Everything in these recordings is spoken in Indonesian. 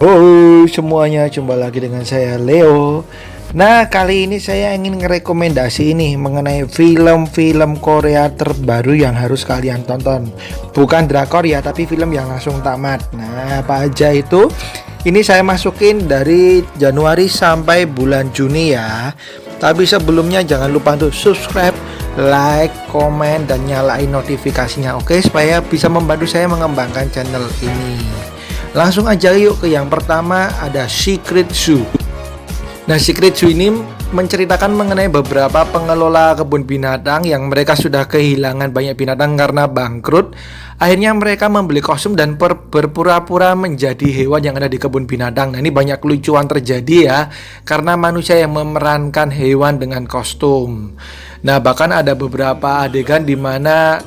Halo semuanya, jumpa lagi dengan saya Leo. Nah, kali ini saya ingin ngerekomendasi ini mengenai film-film Korea terbaru yang harus kalian tonton. Bukan drakor ya, tapi film yang langsung tamat. Nah, apa aja itu? Ini saya masukin dari Januari sampai bulan Juni ya. Tapi sebelumnya jangan lupa untuk subscribe, like, komen, dan nyalain notifikasinya, oke? Supaya bisa membantu saya mengembangkan channel ini. Langsung aja yuk ke yang pertama, ada Secret Zoo. Nah, Secret Zoo ini menceritakan mengenai beberapa pengelola kebun binatang yang mereka sudah kehilangan banyak binatang karena bangkrut. Akhirnya mereka membeli kostum dan berpura-pura menjadi hewan yang ada di kebun binatang. Nah, ini banyak kelucuan terjadi ya, karena manusia yang memerankan hewan dengan kostum. Nah, bahkan ada beberapa adegan di mana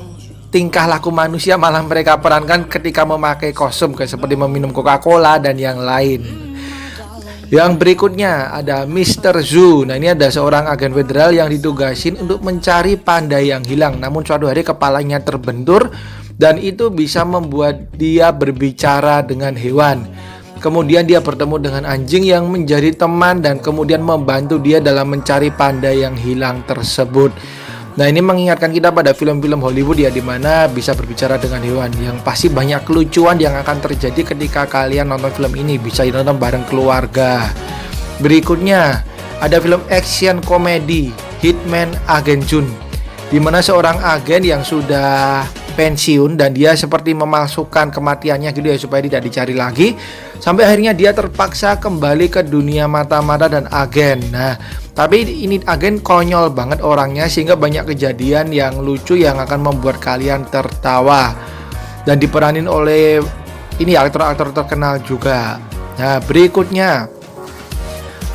tingkah laku manusia malah mereka perankan ketika memakai kostum, kayak seperti meminum Coca-Cola dan yang lain. Yang berikutnya ada Mr. Zoo. Nah, ini ada seorang agen federal yang ditugasin untuk mencari panda yang hilang. Namun suatu hari kepalanya terbentur dan itu bisa membuat dia berbicara dengan hewan. Kemudian dia bertemu dengan anjing yang menjadi teman dan kemudian membantu dia dalam mencari panda yang hilang tersebut. Nah, ini mengingatkan kita pada film-film Hollywood ya, dimana bisa berbicara dengan hewan. Yang pasti banyak kelucuan yang akan terjadi ketika kalian nonton film ini. Bisa nonton bareng keluarga. Berikutnya ada film action komedi Hitman Agent Jun, dimana seorang agen yang sudah pensiun dan dia seperti memalsukan kematiannya gitu ya, supaya tidak dicari lagi. Sampai akhirnya dia terpaksa kembali ke dunia mata-mata dan agen. Nah, tapi ini agen konyol banget orangnya, sehingga banyak kejadian yang lucu yang akan membuat kalian tertawa. Dan diperanin oleh ini aktor-aktor terkenal juga. Nah, berikutnya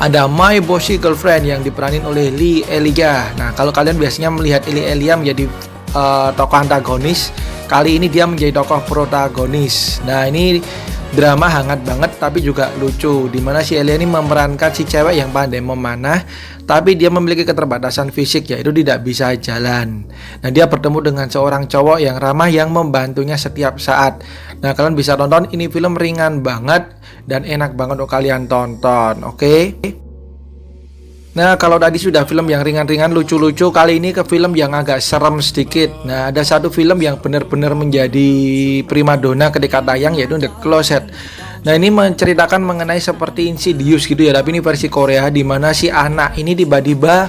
ada My Bossy Girlfriend yang diperanin oleh Lee Elia. Nah, kalau kalian biasanya melihat Lee Elia menjadi tokoh antagonis, kali ini dia menjadi tokoh protagonis. Nah, ini drama hangat banget tapi juga lucu, dimana si Elia ini memerankan si cewek yang pandai memanah tapi dia memiliki keterbatasan fisik, yaitu tidak bisa jalan. Nah, dia bertemu dengan seorang cowok yang ramah yang membantunya setiap saat. Nah, kalian bisa tonton, ini film ringan banget dan enak banget untuk kalian tonton, oke? Nah, kalau tadi sudah film yang ringan-ringan lucu-lucu, kali ini ke film yang agak serem sedikit. Nah, ada satu film yang benar-benar menjadi primadona ketika tayang, yaitu The Closet. Nah, ini menceritakan mengenai seperti Insidious gitu ya, tapi ini versi Korea, di mana si anak ini tiba-tiba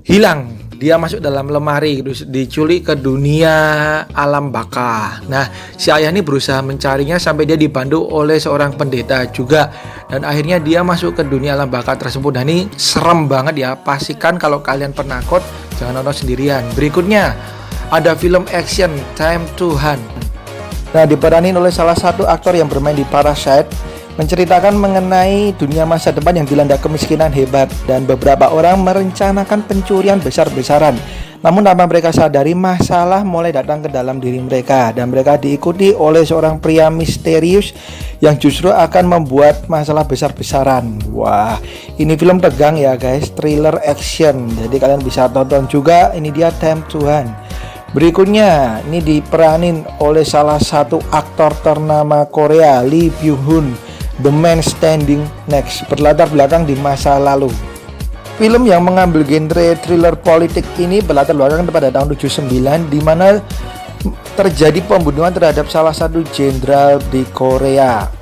hilang. Dia masuk dalam lemari gitu, diculik ke dunia alam baka. Nah, si ayah ini berusaha mencarinya sampai dia dibantu oleh seorang pendeta juga. Dan akhirnya dia masuk ke dunia alam baka tersebut. Nah, ini serem banget ya. Pastikan kalau kalian penakut jangan nonton sendirian. Berikutnya ada film action Time to Hunt. Nah, diperanin oleh salah satu aktor yang bermain di Parasite, menceritakan mengenai dunia masa depan yang dilanda kemiskinan hebat dan beberapa orang merencanakan pencurian besar-besaran. Namun tanpa mereka sadari, masalah mulai datang ke dalam diri mereka dan mereka diikuti oleh seorang pria misterius yang justru akan membuat masalah besar-besaran. Wah, ini film tegang ya guys, thriller action. Jadi kalian bisa tonton juga. Ini dia Time to Hunt. Berikutnya ini diperanin oleh salah satu aktor ternama Korea, Lee Byung Hun, The Man Standing Next, berlatar belakang di masa lalu. Film yang mengambil genre thriller politik ini berlatar belakang pada tahun 79, di mana terjadi pembunuhan terhadap salah satu jenderal di Korea.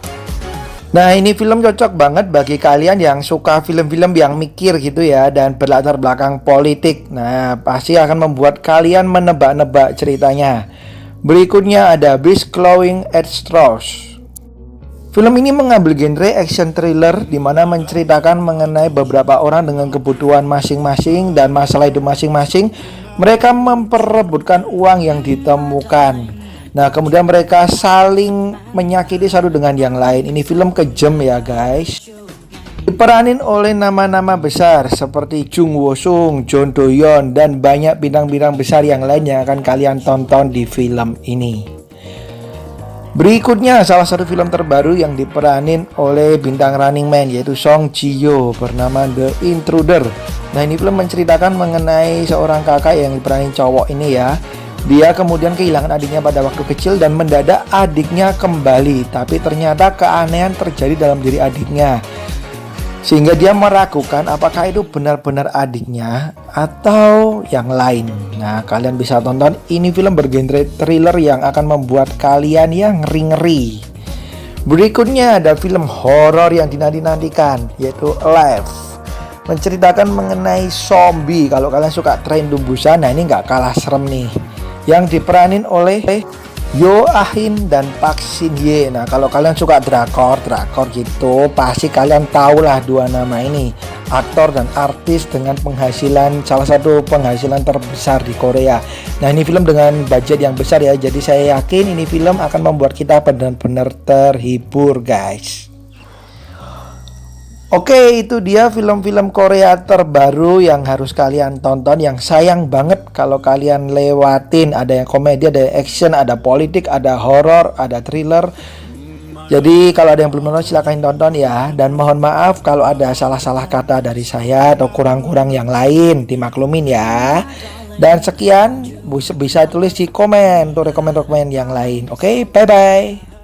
Nah, ini film cocok banget bagi kalian yang suka film-film yang mikir gitu ya dan berlatar belakang politik. Nah, pasti akan membuat kalian menebak-nebak ceritanya. Berikutnya ada Beast Clawing at Straws. Film ini mengambil genre action thriller, di mana menceritakan mengenai beberapa orang dengan kebutuhan masing-masing dan masalah hidup masing-masing. Mereka memperebutkan uang yang ditemukan. Nah, kemudian mereka saling menyakiti satu dengan yang lain. Ini film kejam ya guys. Diperanin oleh nama-nama besar seperti Jung Woo Sung, John Do Yeon, dan banyak bintang-bintang besar yang lain yang akan kalian tonton di film ini. Berikutnya salah satu film terbaru yang diperanin oleh bintang Running Man, yaitu Song Ji Hyo, bernama The Intruder. Nah, ini film menceritakan mengenai seorang kakak yang diperanin cowok ini ya. Dia kemudian kehilangan adiknya pada waktu kecil dan mendadak adiknya kembali. Tapi ternyata keanehan terjadi dalam diri adiknya, sehingga dia meragukan apakah itu benar-benar adiknya atau yang lain. Nah, kalian bisa tonton, ini film bergenre thriller yang akan membuat kalian yang ngeri-ngeri. Berikutnya ada film horor yang dinanti-nantikan, yaitu Alive, menceritakan mengenai zombie. Kalau kalian suka Train to Busan, nah ini nggak kalah serem nih, yang diperanin oleh Yo Ah-in dan Park Shin-hye. Nah, kalau kalian suka drakor gitu, pasti kalian tahulah dua nama ini, aktor dan artis dengan penghasilan, salah satu penghasilan terbesar di Korea. Nah, ini film dengan budget yang besar ya, jadi saya yakin ini film akan membuat kita benar-benar terhibur, guys. Oke, itu dia film-film Korea terbaru yang harus kalian tonton. Yang sayang banget kalau kalian lewatin. Ada yang komedi, ada yang action, ada politik, ada horor, ada thriller. Jadi kalau ada yang belum nonton silahkan tonton ya. Dan mohon maaf kalau ada salah-salah kata dari saya atau kurang-kurang yang lain, dimaklumin ya. Dan sekian, bisa tulis di komen untuk rekomend-rekomend yang lain. Oke, bye-bye.